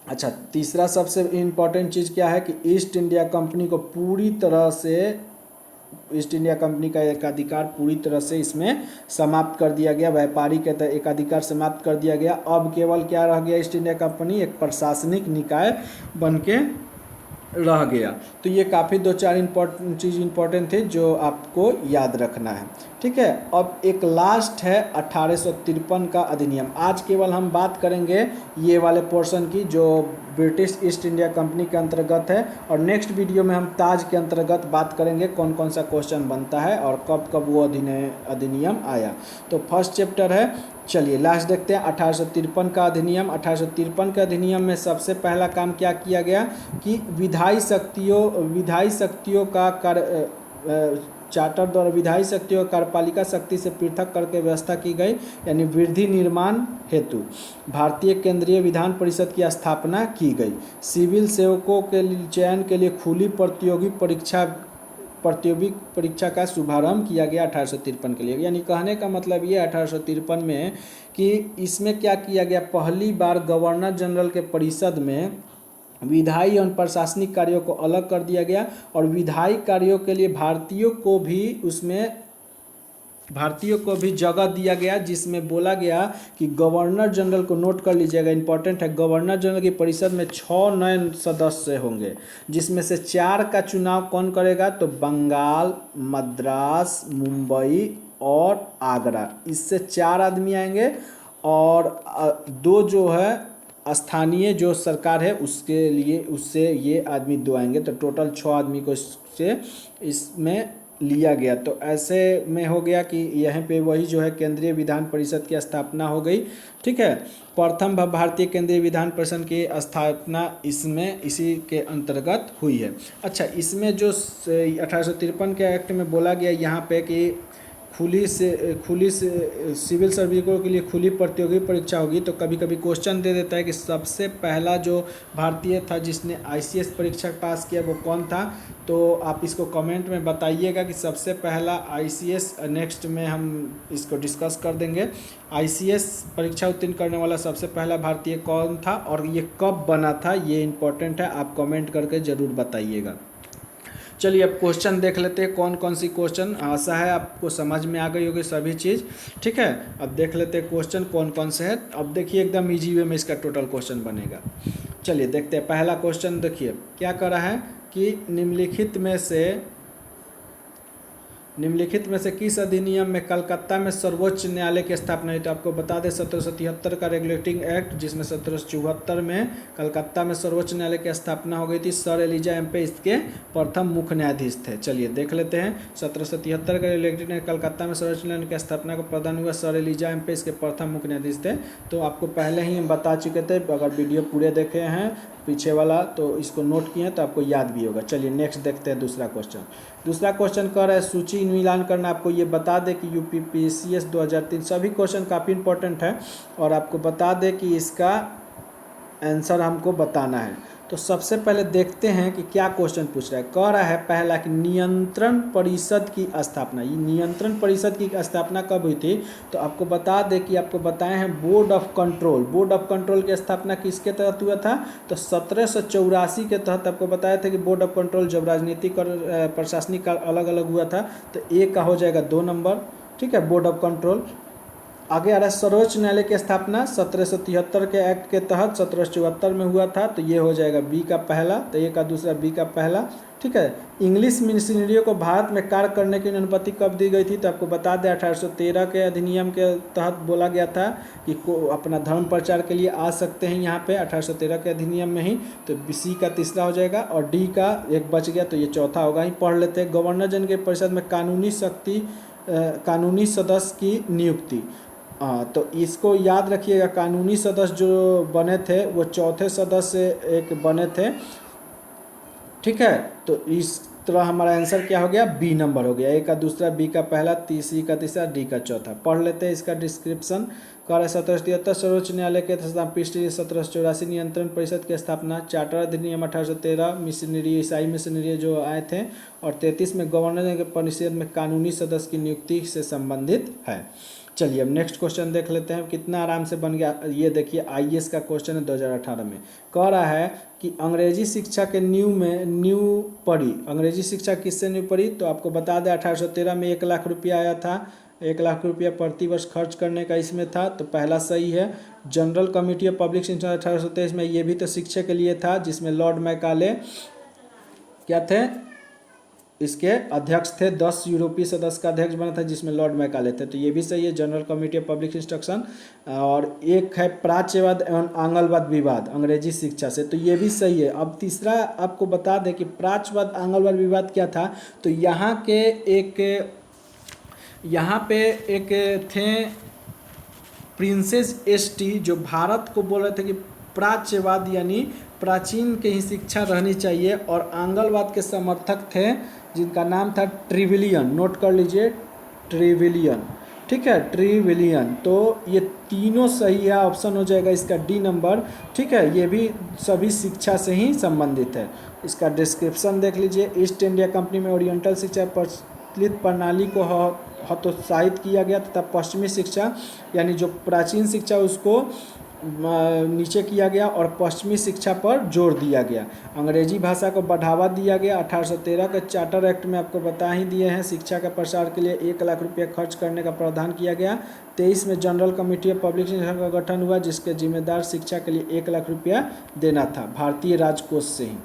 S1: अच्छा, तीसरा सबसे इम्पॉर्टेंट चीज़ क्या है कि ईस्ट इंडिया कंपनी को पूरी तरह से, ईस्ट इंडिया कंपनी का एक अधिकार पूरी तरह से इसमें समाप्त कर दिया गया, व्यापारी के एक अधिकार समाप्त कर दिया गया। अब केवल क्या रह गया, ईस्ट इंडिया कंपनी एक प्रशासनिक निकाय बन के रह गया। तो ये काफ़ी 2-4 चीज़ इंपॉर्टेंट थे जो आपको याद रखना है, ठीक है। अब एक लास्ट है 1853 का अधिनियम। आज केवल हम बात करेंगे ये वाले पोर्शन की जो ब्रिटिश ईस्ट इंडिया कंपनी के अंतर्गत है, और नेक्स्ट वीडियो में हम ताज के अंतर्गत बात करेंगे कौन कौन सा क्वेश्चन बनता है और कब कब वो अधिनियम आया। तो फर्स्ट चैप्टर है, चलिए लास्ट देखते हैं 1853 का अधिनियम। 1853 के अधिनियम में सबसे पहला काम क्या किया गया कि विधायी शक्तियों का चार्टर द्वारा विधायी शक्तियों कार्यपालिका शक्ति से पृथक करके व्यवस्था की गई, यानी वृद्धि निर्माण हेतु भारतीय केंद्रीय विधान परिषद की स्थापना की गई। सिविल सेवकों के चयन के लिए खुली प्रतियोगी परीक्षा का शुभारंभ किया गया 1853 के लिए। यानी कहने का मतलब ये 1853 में कि इसमें क्या किया गया, पहली बार गवर्नर जनरल के परिषद में विधायी और प्रशासनिक कार्यों को अलग कर दिया गया, और विधायी कार्यों के लिए भारतीयों को भी जगह दिया गया, जिसमें बोला गया कि गवर्नर जनरल को, नोट कर लीजिएगा इंपॉर्टेंट है, गवर्नर जनरल की परिषद में 6 नए सदस्य होंगे, जिसमें से 4 का चुनाव कौन करेगा, तो बंगाल, मद्रास, मुंबई और आगरा, इससे 4 आदमी आएंगे और 2 जो है स्थानीय जो सरकार है उसके लिए, उससे ये आदमी 2 आएंगे, तो टोटल 6 आदमी को इससे इसमें लिया गया। तो ऐसे में हो गया कि यहाँ पे वही जो है केंद्रीय विधान परिषद की स्थापना हो गई। ठीक है, प्रथम भारतीय केंद्रीय विधान परिषद की स्थापना इसमें इसी के अंतर्गत हुई है। अच्छा, इसमें जो 1853 के एक्ट में बोला गया यहाँ पे कि खुली से सिविल सर्विसों के लिए खुली प्रतियोगी परीक्षा होगी, तो कभी कभी क्वेश्चन दे देता है कि सबसे पहला जो भारतीय था जिसने आईसीएस परीक्षा पास किया वो कौन था। तो आप इसको कमेंट में बताइएगा कि सबसे पहला आईसीएस, नेक्स्ट में हम इसको डिस्कस कर देंगे। आईसीएस परीक्षा उत्तीर्ण करने वाला सबसे पहला भारतीय कौन था और ये कब बना था, ये इम्पोर्टेंट है, आप कमेंट करके ज़रूर बताइएगा। चलिए अब क्वेश्चन देख लेते हैं कौन कौन सी क्वेश्चन, आशा है आपको समझ में आ गई होगी सभी चीज़। ठीक है, अब देख लेते हैं क्वेश्चन कौन कौन से है। अब देखिए एकदम इजी वे में इसका टोटल क्वेश्चन बनेगा। चलिए देखते हैं, पहला क्वेश्चन देखिए क्या कर रहा है कि निम्नलिखित में से किस अधिनियम में कलकत्ता में सर्वोच्च न्यायालय की स्थापना हुई। तो आपको बता दें 1773 का रेगुलेटिंग एक्ट, जिसमें 1774 में कलकत्ता में सर्वोच्च न्यायालय की स्थापना हो गई थी। सर एलिजा एम्पे इसके प्रथम मुख्य न्यायाधीश थे। चलिए देख लेते हैं, 1773 का रेगुलेटिंग एक्ट, कलकत्ता में सर्वोच्च न्यायालय की स्थापना का प्रदान हुआ, सर एलिजा एम्पे इसके प्रथम मुख्य न्यायाधीश थे। तो आपको पहले ही हम बता चुके थे, अगर वीडियो पूरे देखे हैं पीछे वाला तो इसको नोट किए तो आपको याद भी होगा। चलिए नेक्स्ट देखते हैं दूसरा क्वेश्चन। दूसरा क्वेश्चन कर रहा है सूची मिलान करना। आपको ये बता दें कि यूपीपीसीएस 2003, सभी क्वेश्चन काफ़ी इंपॉर्टेंट है और आपको बता दें कि इसका आंसर हमको बताना है। तो सबसे पहले देखते हैं कि क्या क्वेश्चन पूछ रहा है। कह रहा है पहला कि नियंत्रण परिषद की स्थापना, ये नियंत्रण परिषद की स्थापना कब हुई थी। तो आपको बता दें कि आपको बताए हैं board of control. Board of control की स्थापना किसके तहत हुआ था। तो 1784 के तहत आपको बताया था कि बोर्ड ऑफ कंट्रोल जब राजनीतिक और प्रशासनिक अलग अलग हुआ था। तो ए का हो जाएगा 2 नंबर। ठीक है, बोर्ड ऑफ कंट्रोल। आगे आ रहा है सर्वोच्च न्यायालय की स्थापना 1773 के एक्ट के तहत 1774 में हुआ था। तो ये हो जाएगा बी का पहला, तो ए का दूसरा बी का पहला। ठीक है, इंग्लिश मिशनरियों को भारत में कार्य करने की अनुमति कब दी गई थी। तो आपको बता दें 1813 के अधिनियम के तहत बोला गया था कि अपना धर्म प्रचार के लिए आ सकते हैं यहाँ पे, 1813 के अधिनियम में ही। तो सी का तीसरा हो जाएगा और डी का एक बच गया, तो ये चौथा होगा। ही पढ़ लेते हैं, गवर्नर जनरल की परिषद में कानूनी सदस्य की नियुक्ति। तो इसको याद रखिएगा, कानूनी सदस्य जो बने थे वो चौथे सदस्य एक बने थे। ठीक है, तो इस तरह हमारा आंसर क्या हो गया, बी नंबर हो गया। ए का दूसरा, बी का पहला, सी का तीसरा, डी का चौथा। पढ़ लेते हैं इसका डिस्क्रिप्शन। कह रहा है 1773 सर्वोच्च न्यायालय के पृष्ठ 1784 नियंत्रण परिषद की स्थापना, चार्टर अधिनियम 1813 मिशनरी ईसाई मिशनरी जो आए थे, और 33 में गवर्नर के परिषद में कानूनी सदस्य की नियुक्ति से संबंधित है। चलिए अब नेक्स्ट क्वेश्चन देख लेते हैं, कितना आराम से बन गया। ये देखिए आईएएस का क्वेश्चन है 2018 में। कह रहा है कि अंग्रेजी शिक्षा के न्यू पढ़ी, अंग्रेजी शिक्षा किससे न्यू पढ़ी। तो आपको बता दें 1813 में 1 लाख रुपया आया था, 1 लाख रुपया प्रति वर्ष खर्च करने का इसमें था। तो पहला सही है। जनरल कमेटी ऑफ पब्लिक शिक्षा 1823 में, ये भी तो शिक्षा के लिए था, जिसमें लॉर्ड मैकाले क्या थे, इसके अध्यक्ष थे। 10 यूरोपीय सदस्य का अध्यक्ष बना था, जिसमें लॉर्ड मैकाले थे। तो ये भी सही है, general committee of public instruction. और एक है प्राच्यवाद एवं आंगलवाद विवाद अंग्रेजी शिक्षा से, तो ये भी सही है। अब तीसरा आपको बता दें कि प्राच्यवाद आंगलवाद विवाद क्या था। तो यहाँ पे एक थे प्रिंसेस एसटी, जो भारत को बोल रहे थे कि प्राच्यवाद यानी प्राचीन के ही शिक्षा रहनी चाहिए, और आंगलवाद के समर्थक थे जिनका नाम था ट्रिविलियन। नोट कर लीजिए, ट्रिविलियन। ठीक है, ट्रिविलियन। तो ये तीनों सही है, ऑप्शन हो जाएगा इसका डी नंबर। ठीक है, ये भी सभी शिक्षा से ही संबंधित है। इसका डिस्क्रिप्शन देख लीजिए। ईस्ट इंडिया कंपनी में ओरिएंटल शिक्षा प्रचलित प्रणाली को हतोत्साहित किया गया तथा पश्चिमी शिक्षा यानी जो प्राचीन शिक्षा उसको नीचे किया गया और पश्चिमी शिक्षा पर जोर दिया गया। अंग्रेजी भाषा को बढ़ावा दिया गया। 1813 के चार्टर एक्ट में आपको बता ही दिए हैं, शिक्षा के प्रसार के लिए 1 लाख रुपया खर्च करने का प्रावधान किया गया। 23 में जनरल कमेटी ऑफ पब्लिक शिक्षा का गठन हुआ, जिसके जिम्मेदार शिक्षा के लिए 1 लाख रुपया देना था भारतीय राजकोष से ही।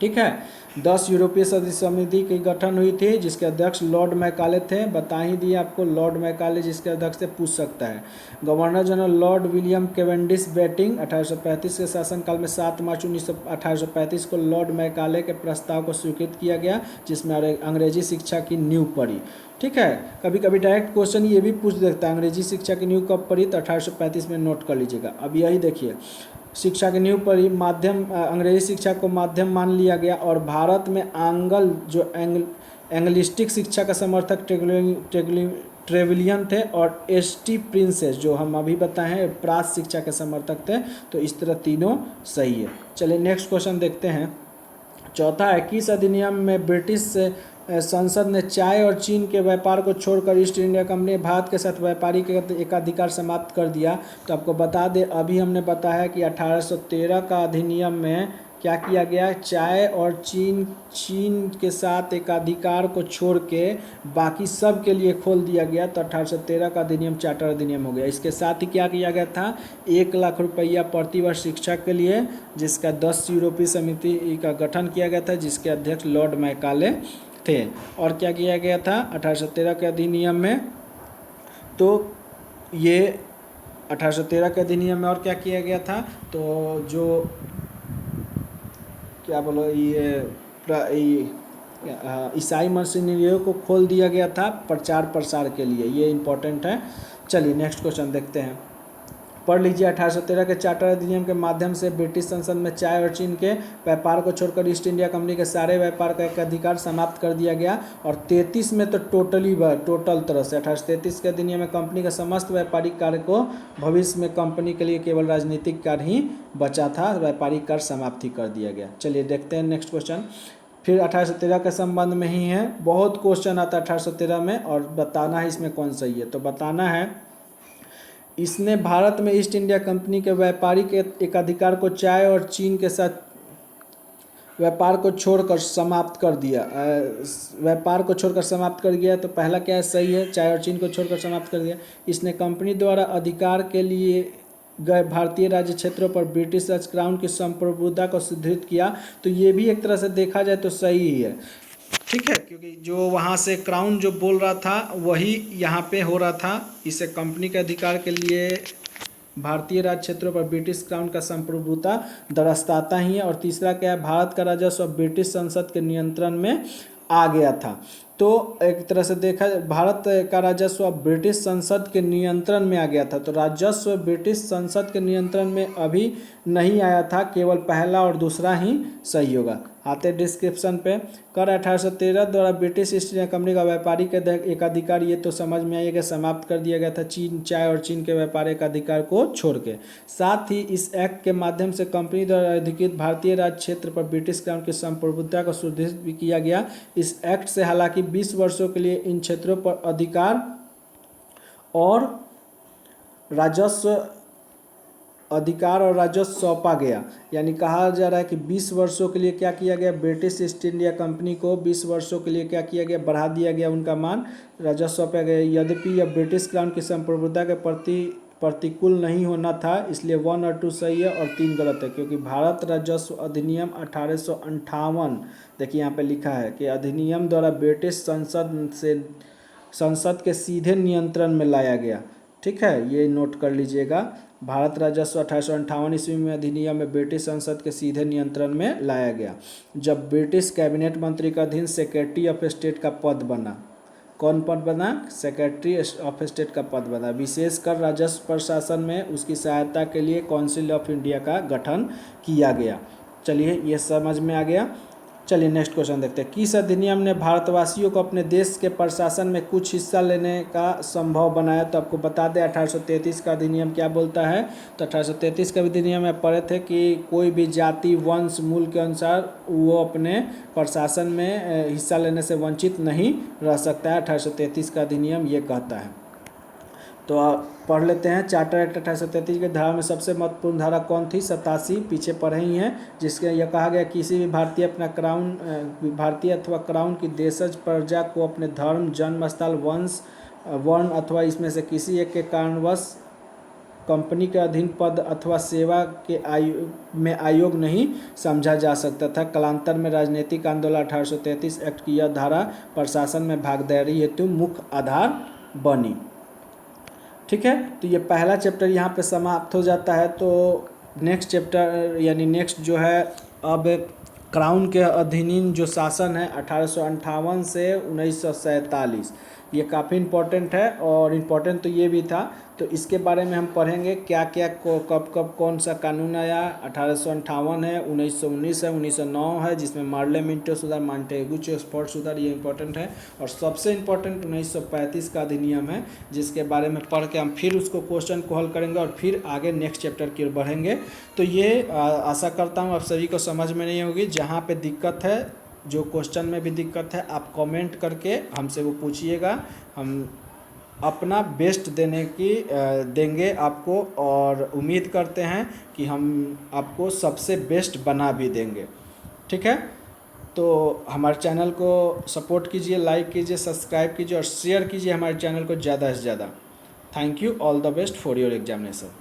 S1: ठीक है। 10 यूरोपीय सदस्य समिति की गठन हुई थी जिसके अध्यक्ष लॉर्ड मैकाले थे, बता ही दिए आपको, लॉर्ड मैकाले जिसके अध्यक्ष से पूछ सकता है। Governor general lord William Cavendish Bentinck 1835 के शासनकाल में 7 मार्च 1835 को लॉर्ड मैकाले के प्रस्ताव को स्वीकृत किया गया जिसमें अंग्रेजी शिक्षा की नींव पड़ी। ठीक है, कभी कभी डायरेक्ट क्वेश्चन ये भी पूछ देता है अंग्रेजी शिक्षा की नींव कब पड़ी, तो 1835 में नोट कर लीजिएगा। अब यही देखिए, शिक्षा की नींव पर ही माध्यम अंग्रेजी शिक्षा को माध्यम मान लिया गया और भारत में आंग्ल जो एंग्लिस्टिक शिक्षा का समर्थक ट्रेविलियन थे और एसटी प्रिंसेस जो हम अभी बताए हैं प्राच्य शिक्षा के समर्थक थे। तो इस तरह तीनों सही है। चलिए नेक्स्ट क्वेश्चन देखते हैं। चौथा है, किस अधिनियम में ब्रिटिश संसद ने चाय और चीन के व्यापार को छोड़कर ईस्ट इंडिया कंपनी भारत के साथ व्यापारिक एकाधिकार समाप्त कर दिया। तो आपको बता दें, अभी हमने बताया कि 1813 का अधिनियम में क्या किया गया, चाय और चीन के साथ एकाधिकार को छोड़ के बाकी सब के लिए खोल दिया गया। तो 1813 का अधिनियम चार्टर अधिनियम हो गया। इसके साथ ही क्या किया गया था, 1 लाख रुपया प्रतिवर्ष शिक्षा के लिए, जिसका 10 यूरोपीय समिति का गठन किया गया था जिसके अध्यक्ष लॉर्ड मैकाले थे। और क्या किया गया था 1813 के अधिनियम में, तो ये 1813 के अधिनियम में और क्या किया गया था, तो जो क्या बोलो ये ईसाई मशीनरियों को खोल दिया गया था प्रचार प्रसार के लिए, ये इंपॉर्टेंट है। चलिए नेक्स्ट क्वेश्चन देखते हैं, पढ़ लीजिए। 1813 के चार्टर अधिनियम के माध्यम से ब्रिटिश संसद में चाय और चीन के व्यापार को छोड़कर ईस्ट इंडिया कंपनी के सारे व्यापार का एक अधिकार समाप्त कर दिया गया। और 33 में तो टोटल तरह से 1833 के अधिनियम में कंपनी का समस्त व्यापारिक कार्य को भविष्य में कंपनी के लिए केवल राजनीतिक कार्य ही बचा था, व्यापारिक कार्य समाप्ति कर दिया गया। चलिए देखते हैं नेक्स्ट क्वेश्चन, फिर 1813 के संबंध में ही है। बहुत क्वेश्चन आता है 1813 में और बताना है इसमें कौन सही है। तो बताना है, इसने भारत में ईस्ट इंडिया कंपनी के व्यापारिक एकाधिकार को चाय और चीन के साथ व्यापार को छोड़कर समाप्त कर दिया। व्यापार को छोड़कर समाप्त कर दिया, तो पहला क्या है, सही है, चाय और चीन को छोड़कर समाप्त कर दिया। इसने कंपनी द्वारा अधिकार के लिए गए भारतीय राज्य क्षेत्रों पर ब्रिटिश राज क्राउन की संप्रभुता को सुदृढ़ किया। तो ये भी एक तरह से देखा जाए तो सही ही है। ठीक है, क्योंकि जो वहाँ से क्राउन जो बोल रहा था वही यहाँ पे हो रहा था। इसे कंपनी के अधिकार के लिए भारतीय राज्य क्षेत्रों पर ब्रिटिश क्राउन का संप्रभुता दर्शाता ही है। और तीसरा क्या है, भारत का राजस्व ब्रिटिश संसद के नियंत्रण में आ गया था। तो एक तरह से देखा, भारत का राजस्व ब्रिटिश संसद के नियंत्रण में आ गया था। तो राजस्व ब्रिटिश संसद के नियंत्रण में अभी नहीं आया था, केवल पहला और दूसरा ही सही होगा। आते डिस्क्रिप्शन पे, कर 1813 द्वारा ब्रिटिश ईस्ट इंडिया कंपनी का व्यापारिक एकाधिकार, ये तो समझ में आइएगा, समाप्त कर दिया गया था चाय और चीन के व्यापारिक अधिकार को छोड़ के। साथ ही इस एक्ट के माध्यम से कंपनी द्वारा अधिकृत भारतीय राज्य क्षेत्र पर ब्रिटिश क्राउन की संप्रभुता को सुदृढ़ भी किया गया। इस एक्ट से हालांकि 20 वर्षों के लिए इन क्षेत्रों पर अधिकार और राजस्व सौंपा गया। यानी कहा जा रहा है कि 20 वर्षों के लिए क्या किया गया, ब्रिटिश ईस्ट इंडिया कंपनी को 20 वर्षों के लिए क्या किया गया, बढ़ा दिया गया उनका मान, राजस्व सौंपा गया। यद्यपि यह ब्रिटिश क्राउन की संप्रभुता के प्रति प्रतिकूल नहीं होना था, इसलिए 1 और 2 सही है और 3 गलत है। क्योंकि भारत राजस्व अधिनियम 1858, देखिए यहाँ पे लिखा है कि अधिनियम द्वारा ब्रिटिश संसद के सीधे नियंत्रण में लाया गया। ठीक है, ये नोट कर लीजिएगा। भारत राजस्व 1858 ईस्वी में अधिनियम में ब्रिटिश संसद के सीधे नियंत्रण में लाया गया, जब ब्रिटिश कैबिनेट मंत्री का अधीन सेक्रेटरी ऑफ स्टेट का पद बना। कौन पद बना, सेक्रेटरी ऑफ स्टेट का पद बना। विशेषकर राजस्व प्रशासन में उसकी सहायता के लिए काउंसिल ऑफ इंडिया का गठन किया गया। चलिए ये समझ में आ गया। चलिए नेक्स्ट क्वेश्चन देखते हैं, किस अधिनियम ने भारतवासियों को अपने देश के प्रशासन में कुछ हिस्सा लेने का संभव बनाया। तो आपको बता दें 1833 का अधिनियम क्या बोलता है। तो 1833 का अधिनियम में पढ़े थे कि कोई भी जाति, वंश, मूल के अनुसार वो अपने प्रशासन में हिस्सा लेने से वंचित नहीं रह सकता है। 1833 का अधिनियम ये कहता है। तो आप पढ़ लेते हैं, चार्टर एक्ट 1833 के धारा में सबसे महत्वपूर्ण धारा कौन थी, 87, पीछे पढ़े ही हैं, जिसके यह कहा गया किसी भी भारतीय अथवा क्राउन की देशज प्रजा को अपने धर्म, जन्म स्थल, वंश, वर्ण अथवा इसमें से किसी एक के कारणवश कंपनी के अधीन पद अथवा सेवा के आयोग नहीं समझा जा सकता था। कालांतर में राजनीतिक आंदोलन 1833 एक्ट की यह धारा प्रशासन में भागीदारी हेतु मुख्य आधार बनी। ठीक है, तो ये पहला चैप्टर यहाँ पे समाप्त हो जाता है। तो नेक्स्ट चैप्टर यानी नेक्स्ट जो है अब क्राउन के अधीन जो शासन है 1858 से 1947, ये काफ़ी इम्पोर्टेंट है। और इम्पोर्टेंट तो ये भी था, तो इसके बारे में हम पढ़ेंगे क्या क्या कब कब कौन सा कानून आया। 1858 है, 1919 है, 1909 है जिसमें मार्ले मिंटो सुधार, मॉन्टेगू स्पॉट सुधार, ये इंपॉर्टेंट है। और सबसे इम्पोर्टेंट 1935 का अधिनियम है जिसके बारे में पढ़ के हम फिर उसको क्वेश्चन को हल करेंगे और फिर आगे नेक्स्ट चैप्टर की ओर बढ़ेंगे। तो ये आशा करता हूँ आप सभी को समझ में नहीं होगी। जहाँ पे दिक्कत है, जो क्वेश्चन में भी दिक्कत है, आप कमेंट करके हमसे वो पूछिएगा, हम अपना बेस्ट देंगे आपको। और उम्मीद करते हैं कि हम आपको सबसे बेस्ट बना भी देंगे। ठीक है, तो हमारे चैनल को सपोर्ट कीजिए, लाइक कीजिए, सब्सक्राइब कीजिए और शेयर कीजिए हमारे चैनल को ज़्यादा से ज़्यादा। Thank you, all the best for your examination.